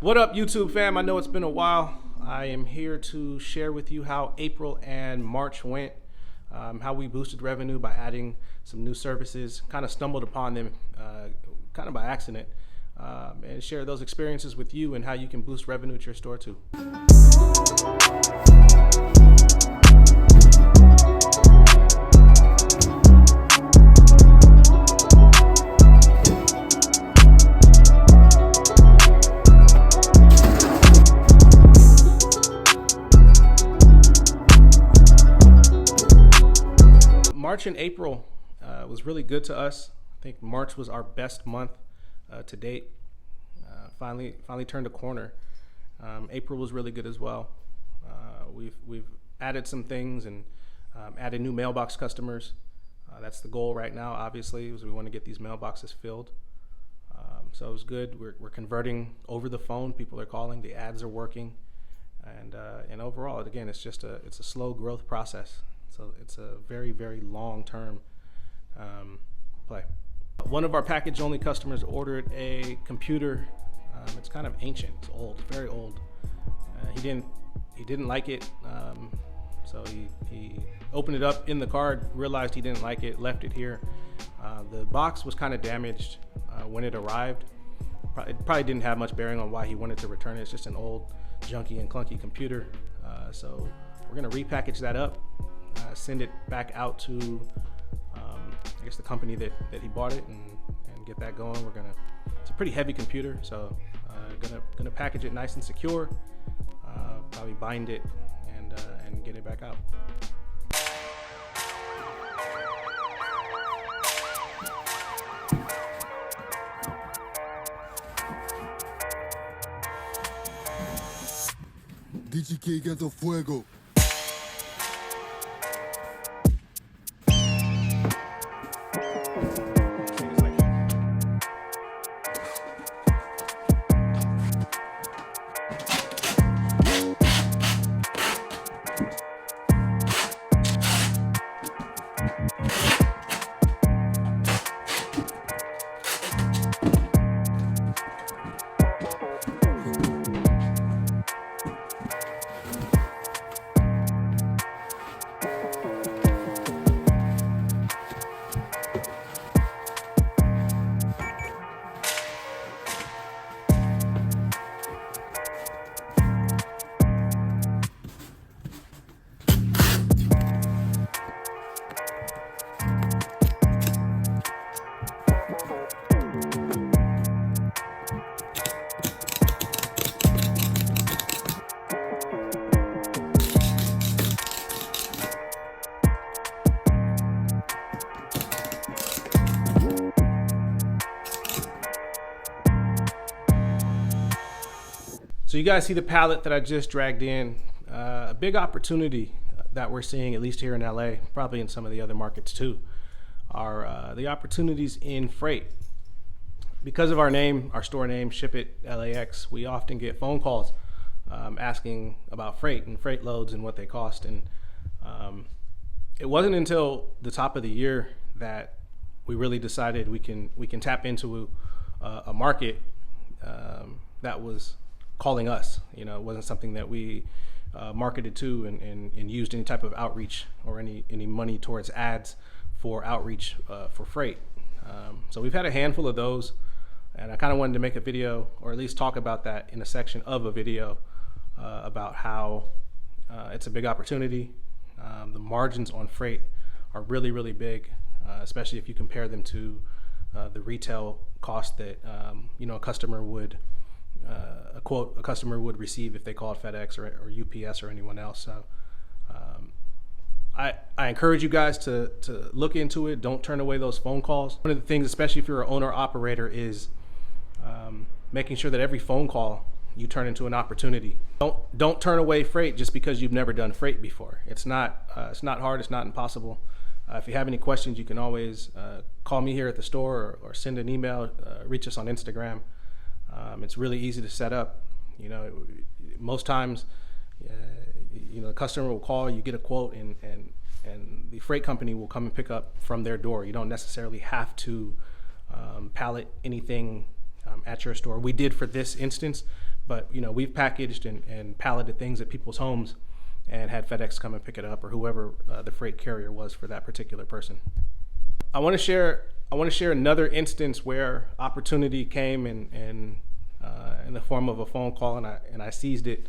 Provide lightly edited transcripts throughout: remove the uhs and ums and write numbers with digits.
What up, YouTube fam? I know it's been a while. I am here to share with you how April and March went, how we boosted revenue by adding some new services, kind of stumbled upon them kind of by accident, and share those experiences with you and how you can boost revenue at your store too. March and April was really good to us. I think March was our best month to date. Finally turned a corner. April was really good as well. We've added some things and added new mailbox customers. That's the goal right now, obviously, is we want to get these mailboxes filled. So it was good. We're converting over the phone. People are calling. The ads are working, and overall, again, it's a slow growth process. So it's a very, very long-term play. One of our package-only customers ordered a computer. It's kind of ancient. It's old, very old. He didn't like it, so he opened it up in the card, realized he didn't like it, left it here. The box was kind of damaged when it arrived. It probably didn't have much bearing on why he wanted to return it. It's just an old, junky and clunky computer. So we're gonna repackage that up. Send it back out to I guess the company that he bought it and get that going. It's a pretty heavy computer, so gonna package it nice and secure, probably bind it and get it back out. DJ Gato Fuego. So you guys see the pallet that I just dragged in. A big opportunity that we're seeing, at least here in LA, probably in some of the other markets too, are the opportunities in freight. Because of our name, our store name, Ship It L.A.X, we often get phone calls asking about freight and freight loads and what they cost. And it wasn't until the top of the year that we really decided we can tap into a market that was calling us. You know, it wasn't something that we marketed to and used any type of outreach or any money towards ads for outreach for freight. So we've had a handful of those, and I kind of wanted to make a video, or at least talk about that in a section of a video about how it's a big opportunity. The margins on freight are really, really big, especially if you compare them to the retail cost that a customer would a customer would receive if they called FedEx or UPS or anyone else. So I encourage you guys to look into it. Don't turn away those phone calls. One of the things, especially if you're an owner operator, is making sure that every phone call you turn into an opportunity. Don't turn away freight just because you've never done freight before. It's not hard. It's not impossible. If you have any questions, you can always call me here at the store or send an email. Reach us on Instagram. It's really easy to set up. You know, most times, the customer will call, you get a quote, and the freight company will come and pick up from their door. You don't necessarily have to pallet anything at your store. We did for this instance, But we've packaged and palleted things at people's homes and had FedEx come and pick it up, or whoever the freight carrier was for that particular person. I want to share another instance where opportunity came in the form of a phone call, and I seized it,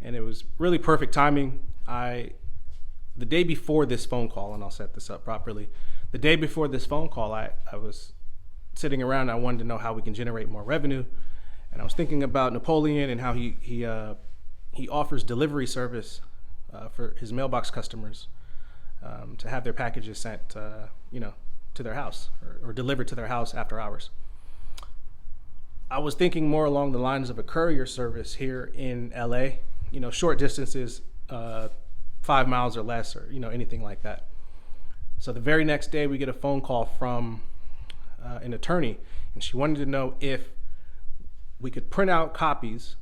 and it was really perfect timing. The day before this phone call, and I'll set this up properly. The day before this phone call, I was sitting around. I wanted to know how we can generate more revenue, and I was thinking about Napoleon and how he offers delivery service for his mailbox customers to have their packages sent, to their house or delivered to their house after hours. I was thinking more along the lines of a courier service here in L.A. Short distances, 5 miles or less, or anything like that. So the very next day, we get a phone call from an attorney, and she wanted to know if we could print out copies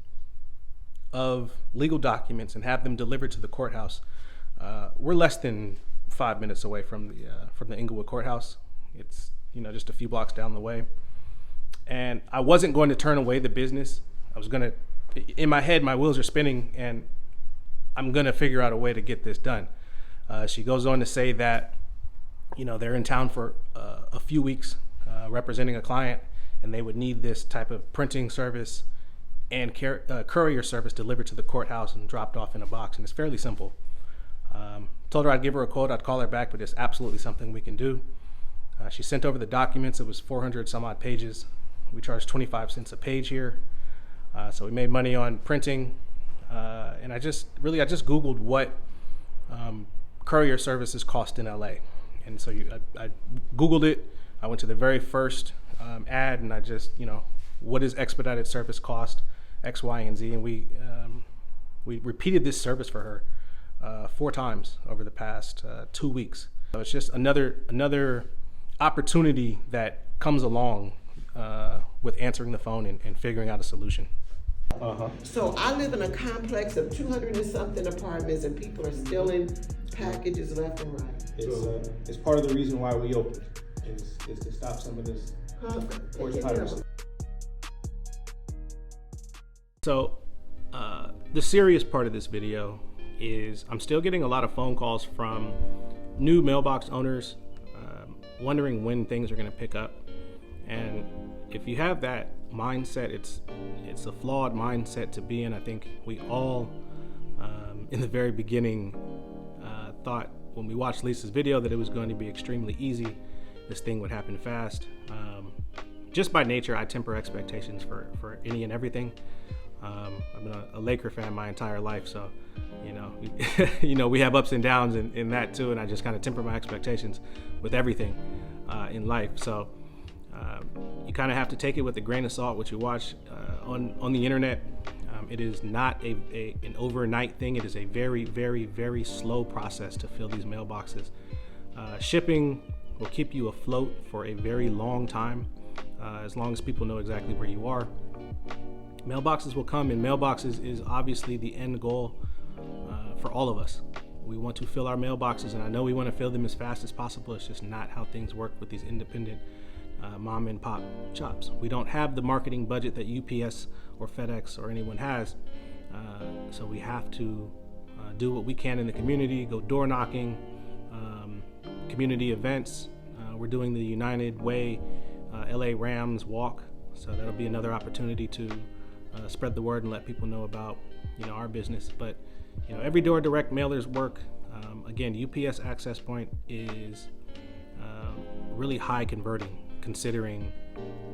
of legal documents and have them delivered to the courthouse. We're less than 5 minutes away from the Inglewood courthouse. It's just a few blocks down the way, and I wasn't going to turn away the business. I was gonna, in my head, my wheels are spinning, and I'm gonna figure out a way to get this done. She goes on to say that they're in town for a few weeks representing a client, and they would need this type of printing service and courier service delivered to the courthouse and dropped off in a box, and it's fairly simple. Told her I'd give her a quote, I'd call her back, but it's absolutely something we can do. She sent over the documents. It was 400 some odd pages. We charge 25 cents a page here. So we made money on printing. And I just Googled what courier services cost in LA. And so I Googled it. I went to the very first ad, and I just, what does expedited service cost, X, Y, and Z? And we repeated this service for her 4 times over the past 2 weeks. So it's just another opportunity that comes along with answering the phone and figuring out a solution. So I live in a complex of 200 and something apartments, and people are stealing packages left and right. It's part of the reason why we opened is to stop some of this forced piracy. So the serious part of this video is I'm still getting a lot of phone calls from new mailbox owners wondering when things are going to pick up. And if you have that mindset, it's a flawed mindset to be in. I think we all in the very beginning thought when we watched Lisa's video that it was going to be extremely easy. This thing would happen fast. Just by nature, I temper expectations for any and everything. I've been a Laker fan my entire life, so we have ups and downs in that too, and I just kind of temper my expectations with everything in life. So you kind of have to take it with a grain of salt what you watch on the internet. It is not an overnight thing. It is a very, very, very slow process to fill these mailboxes. Shipping will keep you afloat for a very long time, as long as people know exactly where you are. Mailboxes will come, and mailboxes is obviously the end goal for all of us. We want to fill our mailboxes, and I know we want to fill them as fast as possible. It's just not how things work with these independent mom and pop shops. We don't have the marketing budget that UPS or FedEx or anyone has, so we have to do what we can in the community, go door knocking, community events. We're doing the United Way L.A. Rams walk, so that'll be another opportunity to spread the word and let people know about our business. But every door direct mailers work. Again, UPS access point is really high converting, considering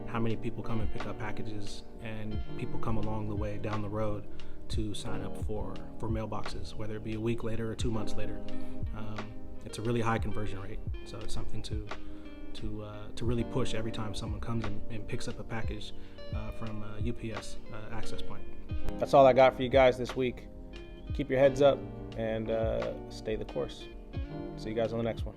how many people come and pick up packages and people come along the way down the road to sign up for mailboxes, whether it be a week later or 2 months later. It's a really high conversion rate, so it's something to really push every time someone comes and picks up a package from UPS access point. That's all I got for you guys this week. Keep your heads up and stay the course. See you guys on the next one.